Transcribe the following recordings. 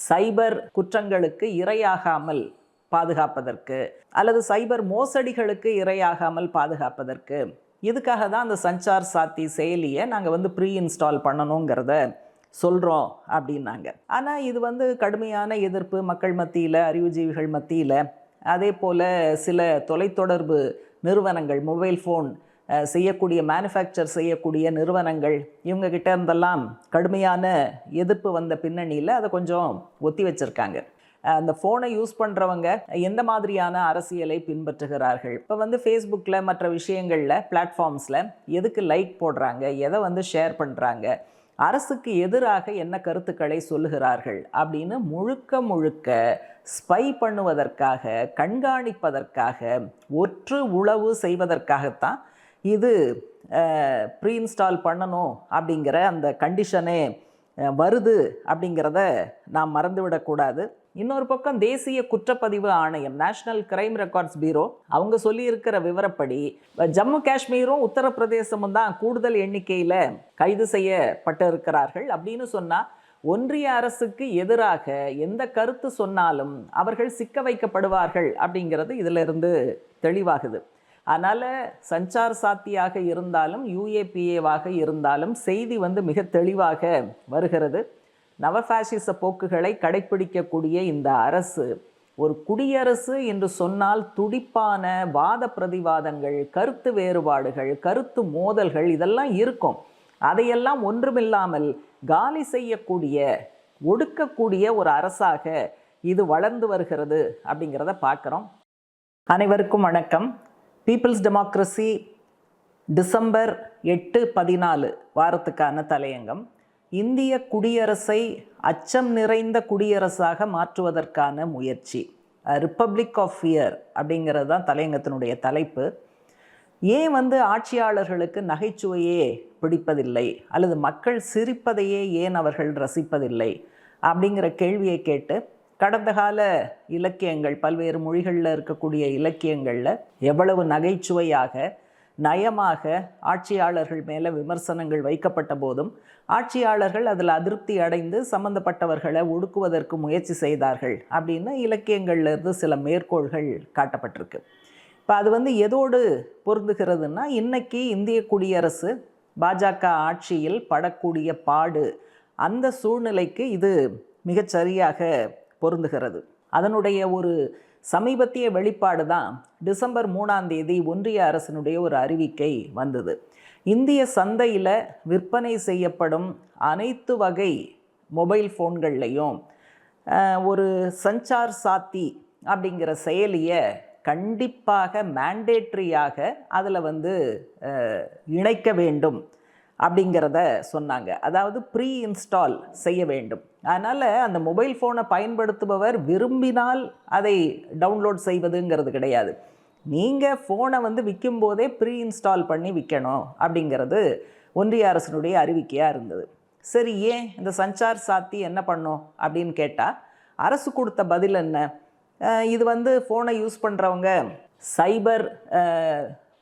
சைபர் குற்றங்களுக்கு இரையாகாமல் பாதுகாப்பதற்கு அல்லது சைபர் மோசடிகளுக்கு இரையாகாமல் பாதுகாப்பதற்கு இதுக்காக தான் அந்த சஞ்சார் சாத்தி செயலியை நாங்கள் ப்ரீ இன்ஸ்டால் பண்ணணுங்கிறத சொல்கிறோம் அப்படின்னாங்க. ஆனால் இது கடுமையான எதிர்ப்பு மக்கள் மத்தியில், அறிவுஜீவிகள் மத்தியில், அதே போல் சில தொலைத்தொடர்பு நிறுவனங்கள், மொபைல் ஃபோன் செய்யக்கூடிய, மேனுஃபேக்சர் செய்யக்கூடிய நிறுவனங்கள், இவங்ககிட்ட இருந்தெல்லாம் கடுமையான எதிர்ப்பு வந்த பின்னணியில் அதை கொஞ்சம் ஒத்தி வச்சுருக்காங்க. அந்த ஃபோனை யூஸ் பண்ணுறவங்க எந்த மாதிரியான அரசியலை பின்பற்றுகிறார்கள், இப்போ ஃபேஸ்புக்கில் மற்ற விஷயங்களில், பிளாட்ஃபார்ம்ஸில் எதுக்கு லைக் போடுறாங்க, எதை ஷேர் பண்ணுறாங்க, அரசுக்கு எதிராக என்ன கருத்துக்களை சொல்லுகிறார்கள் அப்படின்னு முழுக்க ஸ்பை பண்ணுவதற்காக, கண்காணிப்பதற்காக, ஒற்று உளவு செய்வதற்காகத்தான் இது ப்ரீ இன்ஸ்டால் பண்ணணும் அப்படிங்கிற அந்த கண்டிஷனே வருது அப்படிங்கிறத நாம் மறந்துவிடக்கூடாது. இன்னொரு பக்கம் தேசிய குற்றப்பதிவு ஆணையம், நேஷனல் கிரைம் ரெக்கார்ட்ஸ் பியூரோ, அவங்க சொல்லியிருக்கிற விவரப்படி ஜம்மு காஷ்மீரும் உத்தரப்பிரதேசமும் தான் கூடுதல் எண்ணிக்கையில் கைது செய்யப்பட்டு இருக்கிறார்கள். அப்படின்னு சொன்னால் ஒன்றிய அரசுக்கு எதிராக எந்த கருத்து சொன்னாலும் அவர்கள் சிக்க வைக்கப்படுவார்கள் அப்படிங்கிறது இதிலிருந்து தெளிவாகுது. அதனால் சஞ்சார் சாத்தியாக இருந்தாலும் யூஏபிஏவாக இருந்தாலும் செய்தி மிக தெளிவாக வருகிறது. நவஃபாசிச போக்குகளை கடைப்பிடிக்கக்கூடிய இந்த அரசு ஒரு குடியரசு என்று சொன்னால் துடிப்பான வாத பிரதிவாதங்கள், கருத்து வேறுபாடுகள், கருத்து மோதல்கள் இதெல்லாம் இருக்கும். அதையெல்லாம் ஒன்றுமில்லாமல் காலி செய்யக்கூடிய, ஒடுக்கக்கூடிய ஒரு அரசாக இது வளர்ந்து வருகிறது அப்படிங்கிறத பார்க்குறோம். அனைவருக்கும் வணக்கம். பீப்புள்ஸ் டெமோக்ரஸி டிசம்பர் 8-14 வாரத்துக்கான தலையங்கம். இந்திய குடியரசை அச்சம் நிறைந்த குடியரசாக மாற்றுவதற்கான முயற்சி, ரிப்பப்ளிக் ஆஃப் ஃபியர் அப்படிங்கிறது தான் தலையங்கத்தினுடைய தலைப்பு. ஏன் ஆட்சியாளர்களுக்கு நகைச்சுவையே பிடிப்பதில்லை, அல்லது மக்கள் சிரிப்பதையே ஏன் அவர்கள் ரசிப்பதில்லை அப்படிங்கிற கேள்வியை கேட்டு கடந்த கால இலக்கியங்கள், பல்வேறு மொழிகளில் இருக்கக்கூடிய இலக்கியங்களில் எவ்வளவு நகைச்சுவையாக, நயமாக ஆட்சியாளர்கள் மேலே விமர்சனங்கள் வைக்கப்பட்ட போதும் ஆட்சியாளர்கள் அதில் அதிருப்தி அடைந்து சம்பந்தப்பட்டவர்களை ஒடுக்குவதற்கு முயற்சி செய்தார்கள் அப்படின்னு இலக்கியங்கள்லேருந்து சில மேற்கோள்கள் காட்டப்பட்டிருக்கு. இப்போ அது எதோடு பொருந்துகிறதுனா, இன்னைக்கு இந்திய குடியரசு பாஜக ஆட்சியில் படக்கூடிய பாடு, அந்த சூழ்நிலைக்கு இது மிகச்சரியாக பொருந்துகிறது. அதனுடைய ஒரு சமீபத்திய வெளிப்பாடு தான் டிசம்பர் 3 ஒன்றிய அரசினுடைய ஒரு அறிவிக்கை வந்தது. இந்திய சந்தையில் விற்பனை செய்யப்படும் அனைத்து வகை மொபைல் ஃபோன்கள்லையும் ஒரு சஞ்சார் சாத்தி அப்படிங்கிற செயலியை கண்டிப்பாக மேண்டேட்ரியாக அதில் இணைக்க வேண்டும் அப்படிங்கிறத சொன்னாங்க. அதாவது ப்ரீ இன்ஸ்டால் செய்ய வேண்டும். அதனால் அந்த மொபைல் ஃபோனை பயன்படுத்துபவர் விரும்பினால் அதை டவுன்லோட் செய்வதுங்கிறது கிடையாது. நீங்கள் ஃபோனை விற்கும் போதே ப்ரீ இன்ஸ்டால் பண்ணி விற்கணும் அப்படிங்கிறது ஒன்றிய அரசினுடைய அறிவிக்கையாக இருந்தது. சரி, ஏன் இந்த சஞ்சார் சாத்தி என்ன பண்ணும் அப்படின்னு கேட்டால், அரசு கொடுத்த பதில் என்ன? இது ஃபோனை யூஸ் பண்ணுறவங்க சைபர்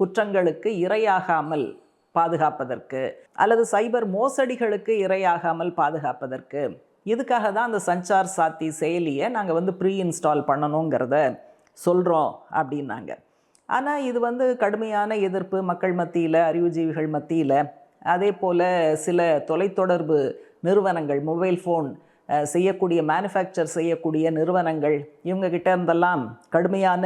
குற்றங்களுக்கு இரையாகாமல் பாதுகாப்பதற்கு அல்லது சைபர் மோசடிகளுக்கு இரையாகாமல் பாதுகாப்பதற்கு இதுக்காக தான் அந்த சஞ்சார் சாத்தி செயலியை நாங்கள் ப்ரீ இன்ஸ்டால் பண்ணணுங்கிறத சொல்கிறோம் அப்படின்னாங்க. ஆனால் இது கடுமையான எதிர்ப்பு மக்கள் மத்தியில், அறிவுஜீவிகள் மத்தியில், அதே போல் சில தொலைத்தொடர்பு நிறுவனங்கள், மொபைல் ஃபோன் செய்யக்கூடிய, மேனுஃபேக்சர் செய்யக்கூடிய நிறுவனங்கள், இவங்ககிட்ட இருந்தெல்லாம் கடுமையான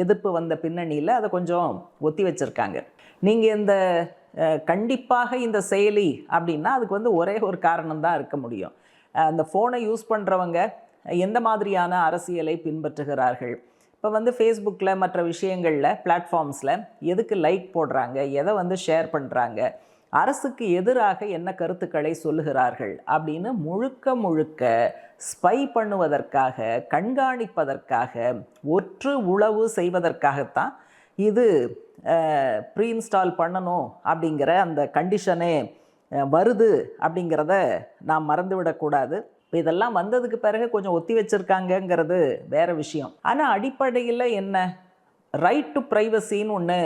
எதிர்ப்பு வந்த பின்னணியில் அதை கொஞ்சம் ஒத்தி வச்சுருக்காங்க. நீங்கள் இந்த கண்டிப்பாக இந்த செயலி அப்படின்னா அதுக்கு ஒரே ஒரு காரணம்தான் இருக்க முடியும். அந்த ஃபோனை யூஸ் பண்ணுறவங்க எந்த மாதிரியான அரசியலை பின்பற்றுகிறார்கள், இப்போ ஃபேஸ்புக்கில் மற்ற விஷயங்களில், பிளாட்ஃபார்ம்ஸில் எதுக்கு லைக் போடுறாங்க, எதை ஷேர் பண்ணுறாங்க, அரசுக்கு எதிராக என்ன கருத்துக்களை சொல்லுகிறார்கள் அப்படின்னு முழுக்க ஸ்பை பண்ணுவதற்காக, கண்காணிப்பதற்காக, ஒற்று உளவு செய்வதற்காகத்தான் இது ப்ரீ இன்ஸ்டால் பண்ணணும் அப்படிங்கிற அந்த கண்டிஷனே வருது அப்படிங்கிறத நாம் மறந்துவிடக்கூடாது. இப்போ இதெல்லாம் வந்ததுக்கு பிறகு கொஞ்சம் ஒத்தி வச்சுருக்காங்கங்கிறது வேறு விஷயம். ஆனால் அடிப்படையில் என்ன, ரைட் டு ப்ரைவசின்னு ஒன்று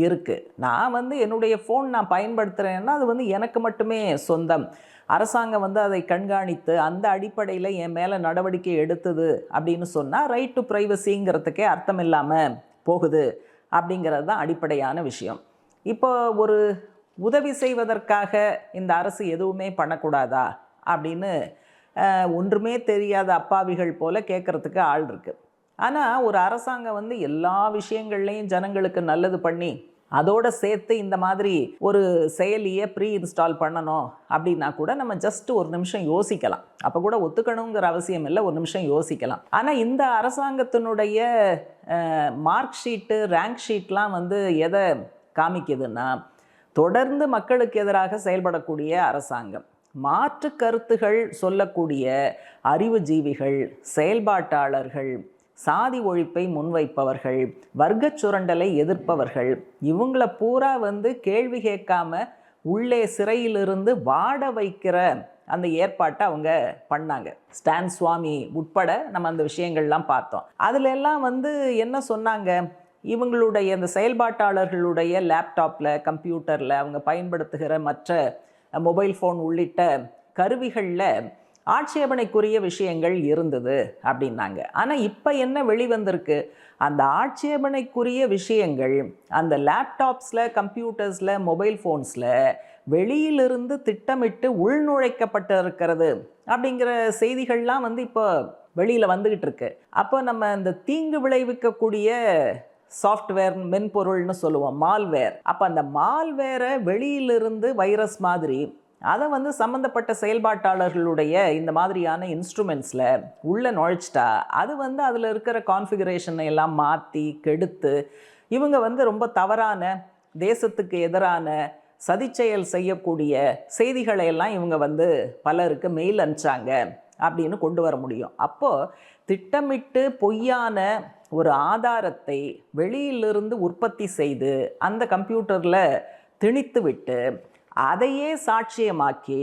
இருக்குது. நான் வந்து என்னுடைய ஃபோன் நான் பயன்படுத்துகிறேன்னா அது வந்து எனக்கு மட்டுமே சொந்தம். அரசாங்கம் வந்து அதை கண்காணித்து அந்த அடிப்படையில் என் மேலே நடவடிக்கை எடுத்தது அப்படின்னு சொன்னால் ரைட் டு ப்ரைவசிங்கிறதுக்கே அர்த்தம் இல்லாமல் போகுது அப்படிங்கிறது தான் அடிப்படையான விஷயம். இப்போ ஒரு உதவி செய்வதற்காக இந்த அரசு எதுவுமே பண்ணக்கூடாதா அப்படின்னு ஒன்றுமே தெரியாத அப்பாவிகள் போல கேட்குறதுக்கு ஆள் இருக்குது. ஆனால் ஒரு அரசாங்கம் வந்து எல்லா விஷயங்கள்லையும் ஜனங்களுக்கு நல்லது பண்ணி அதோடு சேர்த்து இந்த மாதிரி ஒரு செயலியை ப்ரீ இன்ஸ்டால் பண்ணணும் அப்படின்னா கூட நம்ம ஜஸ்ட் ஒரு நிமிஷம் யோசிக்கலாம். அப்போ கூட ஒத்துக்கணுங்கிற அவசியம் இல்லை, ஒரு நிமிஷம் யோசிக்கலாம். ஆனால் இந்த அரசாங்கத்தினுடைய மார்க் ஷீட்டு, ரேங்க் ஷீட்லாம் வந்து எதை காமிக்குதுன்னா, தொடர்ந்து மக்களுக்கு எதிராக செயல்படக்கூடிய அரசாங்கம், மாற்று கருத்துகள் சொல்லக்கூடிய அறிவுஜீவிகள், செயல்பாட்டாளர்கள், சாதி ஒழிப்பை முன்வைப்பவர்கள், வர்க்க சுரண்டலை எதிர்ப்பவர்கள், இவங்கள பூரா வந்து கேள்வி கேட்காம உள்ளே சிறையிலிருந்து வாட வைக்கிற அந்த ஏற்பாட்டை அவங்க பண்ணாங்க. ஸ்டான் சுவாமி உட்பட நம்ம அந்த விஷயங்கள்லாம் பார்த்தோம். அதுல எல்லாம் வந்து என்ன சொன்னாங்க, இவங்களுடைய அந்த செயல்பாட்டாளர்களுடைய லேப்டாப்பில், கம்ப்யூட்டரில், அவங்க பயன்படுத்துகிற மற்ற மொபைல் ஃபோன் உள்ளிட்ட கருவிகளில் ஆட்சேபனைக்குரிய விஷயங்கள் இருந்தது அப்படின்னாங்க. ஆனால் இப்போ என்ன வெளிவந்திருக்கு, அந்த ஆட்சேபனைக்குரிய விஷயங்கள் அந்த லேப்டாப்ஸில், கம்ப்யூட்டர்ஸில், மொபைல் ஃபோன்ஸில் வெளியிலிருந்து திட்டமிட்டு உள்நுழைக்கப்பட்டு இருக்கிறது அப்படிங்கிற செய்திகள்லாம் வந்து இப்போ வெளியில் வந்துக்கிட்டு இருக்கு. அப்போ நம்ம இந்த தீங்கு விளைவிக்கக்கூடிய சாஃப்ட்வேர், மென்பொருள்னு சொல்லுவோம், மால்வேர். அப்போ அந்த மால்வேரை வெளியிலிருந்து வைரஸ் மாதிரி அதை வந்து சம்மந்தப்பட்ட செயல்பாட்டாளர்களுடைய இந்த மாதிரியான இன்ஸ்ட்ருமெண்ட்ஸில் உள்ளே நுழைச்சிட்டா அது வந்து அதில் இருக்கிற கான்ஃபிகரேஷனை எல்லாம் மாற்றி கெடுத்து இவங்க வந்து ரொம்ப தவறான, தேசத்துக்கு எதிரான சதிச்செயல் செய்யக்கூடிய செய்திகளை எல்லாம் இவங்க வந்து பலருக்கு மெயில் அனுப்பிச்சாங்க அப்படின்னு கொண்டு வர முடியும். அப்போது திட்டமிட்டு பொய்யான ஒரு ஆதாரத்தை வெளியிலிருந்து உற்பத்தி செய்து அந்த கம்ப்யூட்டரில் திணித்து விட்டு அதையே சாட்சியமாக்கி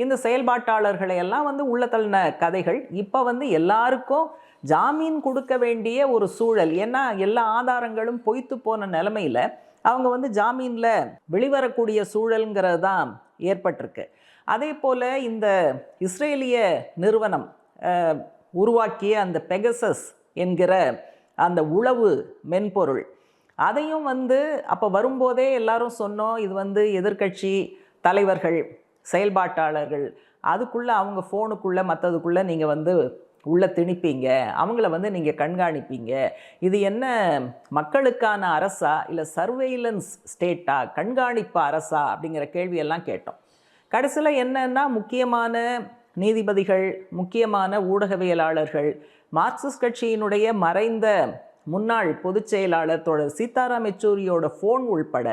இந்த செயல்பாட்டாளர்களை எல்லாம் வந்து உள்ள தள்ளின கதைகள் இப்போ வந்து எல்லாருக்கும் ஜாமீன் கொடுக்க வேண்டிய ஒரு சூழல். ஏன்னா எல்லா ஆதாரங்களும் பொய்த்து போன நிலைமையில் அவங்க வந்து ஜாமீனில் வெளிவரக்கூடிய சூழலுங்கிறது தான் ஏற்பட்டிருக்கு. அதே போல் இந்த இஸ்ரேலிய நிறுவனம் உருவாக்கிய அந்த பெகசஸ் என்கிற அந்த உளவு மென்பொருள், அதையும் வந்து அப்போ வரும்போதே எல்லாரும் சொன்னோம், இது வந்து எதிர்க்கட்சி தலைவர்கள், செயல்பாட்டாளர்கள், அதுக்குள்ளே அவங்க ஃபோனுக்குள்ளே மற்றதுக்குள்ளே நீங்கள் வந்து உள்ளே திணிப்பீங்க, அவங்கள வந்து நீங்கள் கண்காணிப்பீங்க, இது என்ன மக்களுக்கான அரசா இல்லை சர்வேலன்ஸ் ஸ்டேட்டா, கண்காணிப்பு அரசா அப்படிங்கிற கேள்வியெல்லாம் கேட்டோம். கடைசியில் என்னன்னா, முக்கியமான நீதிபதிகள், முக்கியமான ஊடகவியலாளர்கள், மார்க்சிஸ்ட் கட்சியினுடைய மறைந்த முன்னாள் பொதுச் செயலாளர் தோழர் சீதாராம் யெச்சூரியோட ஃபோன் உள்பட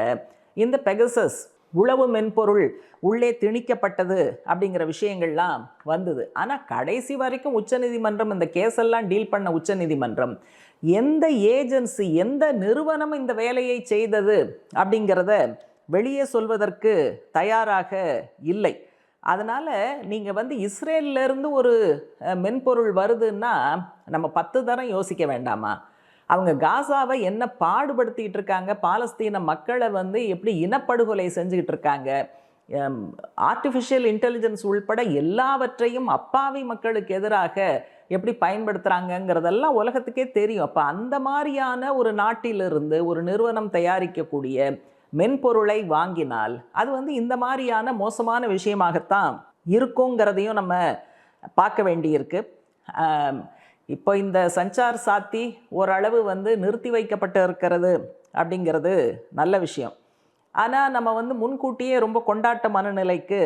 இந்த பெகசஸ் உளவு மென்பொருள் உள்ளே திணிக்கப்பட்டது அப்படிங்கிற விஷயங்கள்லாம் வந்தது. ஆனால் கடைசி வரைக்கும் உச்சநீதிமன்றம் இந்த கேஸெல்லாம் டீல் பண்ண உச்சநீதிமன்றம் எந்த ஏஜென்சி, எந்த நிறுவனம் இந்த வேலையை செய்தது அப்படிங்கிறத வெளியே சொல்வதற்கு தயாராக இல்லை. அதனால் நீங்கள் வந்து இஸ்ரேலிருந்து ஒரு மென்பொருள் வருதுன்னா நம்ம 10 தரம் யோசிக்க வேண்டாமா? அவங்க காசாவை என்ன பாடுபடுத்திக்கிட்டு இருக்காங்க, பாலஸ்தீன மக்களை வந்து எப்படி இனப்படுகொலை செஞ்சுக்கிட்டு இருக்காங்க, ஆர்டிஃபிஷியல் இன்டெலிஜென்ஸ் உள்பட எல்லாவற்றையும் அப்பாவி மக்களுக்கு எதிராக எப்படி பயன்படுத்துகிறாங்கங்கிறதெல்லாம் உலகத்துக்கே தெரியும். அப்போ அந்த மாதிரியான ஒரு நாட்டிலிருந்து ஒரு நிறுவனம் தயாரிக்கக்கூடிய மென்பொருளை வாங்கினால் அது வந்து இந்த மாதிரியான மோசமான விஷயமாகத்தான் இருக்குங்கிறதையும் நம்ம பார்க்க வேண்டியிருக்கு. இப்போ இந்த சஞ்சார் சாத்தி ஓரளவு வந்து நிறுத்தி வைக்கப்பட்டு இருக்கிறது அப்படிங்கிறது நல்ல விஷயம். ஆனால் நம்ம வந்து முன்கூட்டியே ரொம்ப கொண்டாட்ட மனநிலைக்கு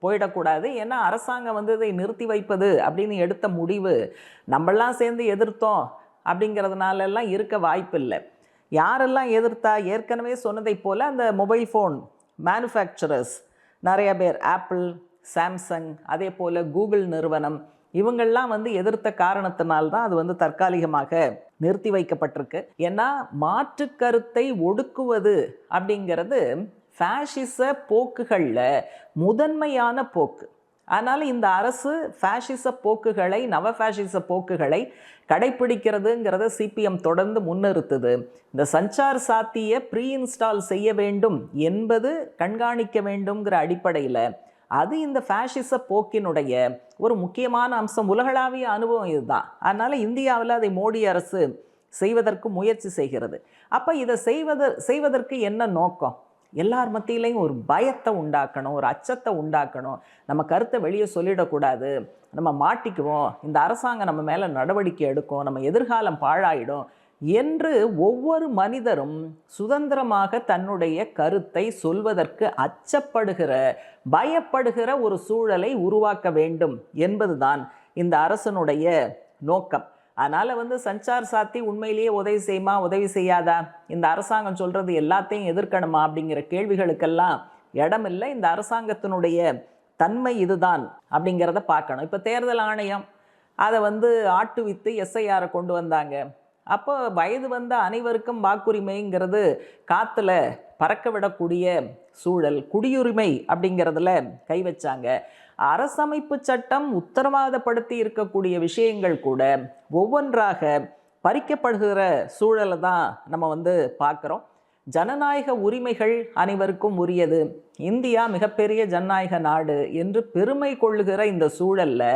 போயிடக்கூடாது. ஏன்னா அரசாங்கம் வந்து இதை நிறுத்தி வைப்பது அப்படின்னு எடுத்த முடிவு நம்மளாம் சேர்ந்து எதிர்த்தோம் அப்படிங்கிறதுனாலெல்லாம் இருக்க வாய்ப்பில்லை. யாரெல்லாம் எதிர்த்தா, ஏற்கனவே சொன்னதை போல் அந்த மொபைல் ஃபோன் மேனுஃபேக்சரர்ஸ் நிறைய பேர், ஆப்பிள், சாம்சங், அதே போல் கூகுள் நிறுவனம், இவங்கள்லாம் வந்து எதிர்த்த காரணத்தினால்தான் அது வந்து தற்காலிகமாக நிறுத்தி வைக்கப்பட்டிருக்கு. ஏன்னா மாற்று கருத்தை ஒடுக்குவது அப்படிங்கிறது ஃபேஷிச போக்குகளில் முதன்மையான போக்கு. அதனால் இந்த அரசு ஃபேஷிச போக்குகளை, நவ ஃபேஷிச போக்குகளை கடைப்பிடிக்கிறதுங்கிறத சிபிஎம் தொடர்ந்து முன்னிறுத்துது. இந்த சஞ்சார் சாத்தியை ப்ரீ இன்ஸ்டால் செய்ய வேண்டும் என்பது கண்காணிக்க வேண்டும்ங்கிற அடிப்படையில் அது இந்த ஃபேஷிச போக்கினுடைய ஒரு முக்கியமான அம்சம். உலகளாவிய அனுபவம் இதுதான். அதனால் இந்தியாவில் அதை மோடி அரசு செய்வதற்கு முயற்சி செய்கிறது. அப்போ இதை செய்வதற்கு என்ன நோக்கம்? எல்லார் மத்தியிலையும் ஒரு பயத்தை உண்டாக்கணும், ஒரு அச்சத்தை உண்டாக்கணும். நம்ம கருத்தை வெளியே சொல்லிடக்கூடாது, நம்ம மாட்டிக்குவோம், இந்த அரசாங்கம் நம்ம மேலே நடவடிக்கை எடுக்கும், நம்ம எதிர்காலம் பாழாயிடும் என்று ஒவ்வொரு மனிதரும் சுதந்திரமாக தன்னுடைய கருத்தை சொல்வதற்கு அச்சப்படுகிற, பயப்படுகிற ஒரு சூழலை உருவாக்க வேண்டும் என்பதுதான் இந்த அரசனுடைய நோக்கம். அதனால் சஞ்சார் சாத்தி உண்மையிலேயே உதவி செய்யுமா, உதவி செய்யாதா, இந்த அரசாங்கம் சொல்கிறது எல்லாத்தையும் எதிர்க்கணுமா அப்படிங்கிற கேள்விகளுக்கெல்லாம் இடமில்லை. இந்த அரசாங்கத்தினுடைய தன்மை இதுதான் அப்படிங்கிறத பார்க்கணும். இப்போ தேர்தல் ஆணையம் அதை ஆட்டுவித்து எஸ்ஐஆரை கொண்டு வந்தாங்க. அப்போ வயது வந்த அனைவருக்கும் வாக்குரிமைங்கிறது காற்றுல பறக்க விடக்கூடிய சூழல். குடியுரிமை அப்படிங்கிறதுல கை வச்சாங்க. அரசமைப்பு சட்டம் உத்தரவாதப்படுத்தி இருக்கக்கூடிய விஷயங்கள் கூட ஒவ்வொன்றாக பறிக்கப்படுகிற சூழலை தான் நம்ம பார்க்குறோம். ஜனநாயக உரிமைகள் அனைவருக்கும் உரியது, இந்தியா மிகப்பெரிய ஜனநாயக நாடு என்று பெருமை கொள்ளுகிற இந்த சூழலில்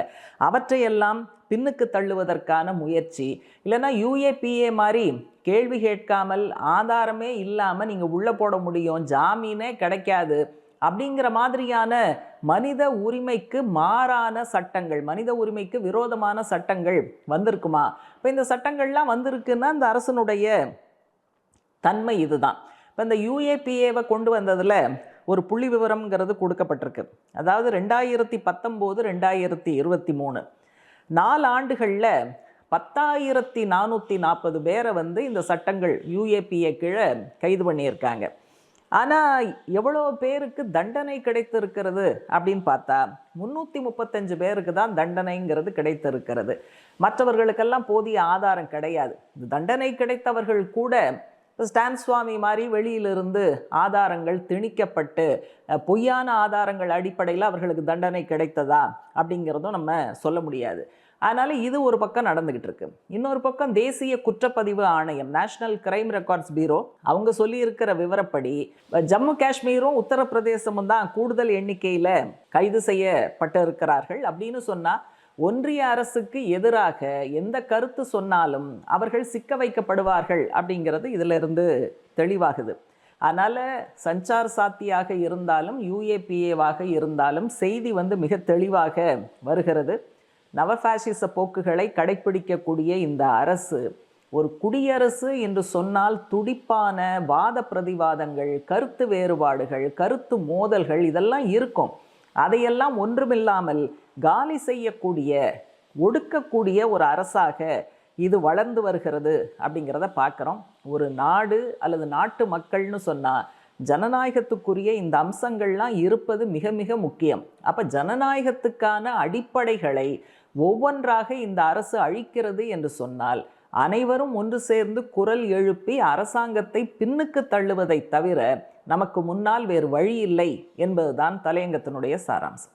அவற்றையெல்லாம் பின்னுக்கு தள்ளுவதற்கான முயற்சி, இல்லைன்னா யூஏபிஏ மாதிரி கேள்வி கேட்காமல் ஆதாரமே இல்லாமல் நீங்கள் உள்ளே போட முடியும், ஜாமீனே கிடைக்காது அப்படிங்கிற மாதிரியான மனித உரிமைக்கு மாறான சட்டங்கள், மனித உரிமைக்கு விரோதமான சட்டங்கள் வந்திருக்குமா? இப்போ இந்த சட்டங்கள்லாம் வந்திருக்குன்னா இந்த அரசனுடைய தன்மை இதுதான். இப்போ இந்த யூஏபிஏவை கொண்டு வந்ததில் ஒரு புள்ளி விவரம்ங்கிறது கொடுக்கப்பட்டிருக்கு. அதாவது 2019, 2023 4 ஆண்டுகளில் 10,440 பேரை இந்த சட்டங்கள் யூஏபிஏ கீழே கைது பண்ணியிருக்காங்க. ஆனால் எவ்வளோ பேருக்கு தண்டனை கிடைத்திருக்கிறது அப்படின்னு பார்த்தா 335 பேருக்கு தான் தண்டனைங்கிறது கிடைத்திருக்கிறது. மற்றவர்களுக்கெல்லாம் போதிய ஆதாரம் கிடையாது. இந்த தண்டனை கிடைத்தவர்கள் கூட ஸ்டான் சுவாமி மாதிரி வெளியிலிருந்து ஆதாரங்கள் திணிக்கப்பட்டு பொய்யான ஆதாரங்கள் அடிப்படையில் அவர்களுக்கு தண்டனை கிடைத்ததா அப்படிங்கிறதும் நம்ம சொல்ல முடியாது. அதனால் இது ஒரு பக்கம் நடந்துக்கிட்டு இருக்கு. இன்னொரு பக்கம் தேசிய குற்றப்பதிவு ஆணையம், நேஷனல் கிரைம் ரெக்கார்ட்ஸ் பியூரோ, அவங்க சொல்லியிருக்கிற விவரப்படி ஜம்மு காஷ்மீரும் உத்தரப்பிரதேசமும் தான் கூடுதல் எண்ணிக்கையில் கைது செய்யப்பட்டு இருக்கிறார்கள். அப்படின்னு சொன்னால் ஒன்றிய அரசுக்கு எதிராக எந்த கருத்து சொன்னாலும் அவர்கள் சிக்க வைக்கப்படுவார்கள் அப்படிங்கிறது இதிலிருந்து தெளிவாகுது. அதனால் சஞ்சார் சாத்தியாக இருந்தாலும் யூஏபிஏவாக இருந்தாலும் செய்தி மிக தெளிவாக வருகிறது. நவஃபாசிச போக்குகளை கடைப்பிடிக்கக்கூடிய இந்த அரசு ஒரு குடியரசு என்று சொன்னால் துடிப்பான வாத பிரதிவாதங்கள், கருத்து வேறுபாடுகள், கருத்து மோதல்கள் இதெல்லாம் இருக்கும். அதையெல்லாம் ஒன்றுமில்லாமல் காலி செய்யக்கூடிய, ஒடுக்கக்கூடிய ஒரு அரசாக இது வளர்ந்து வருகிறது அப்படிங்கிறத பார்க்குறோம். ஒரு நாடு அல்லது நாட்டு மக்கள்னு சொன்னால் ஜனநாயகத்துக்குரிய இந்த அம்சங்கள்லாம் இருப்பது மிக மிக முக்கியம். அப்போ ஜனநாயகத்துக்கான அடிப்படைகளை ஒவ்வொன்றாக இந்த அரசு அழிக்கிறது என்று சொன்னால் அனைவரும் ஒன்று சேர்ந்து குரல் எழுப்பி அரசாங்கத்தை பின்னுக்கு தள்ளுவதை தவிர நமக்கு முன்னால் வேறு வழி இல்லை என்பதுதான் தலையங்கத்தினுடைய சாராம்சம்.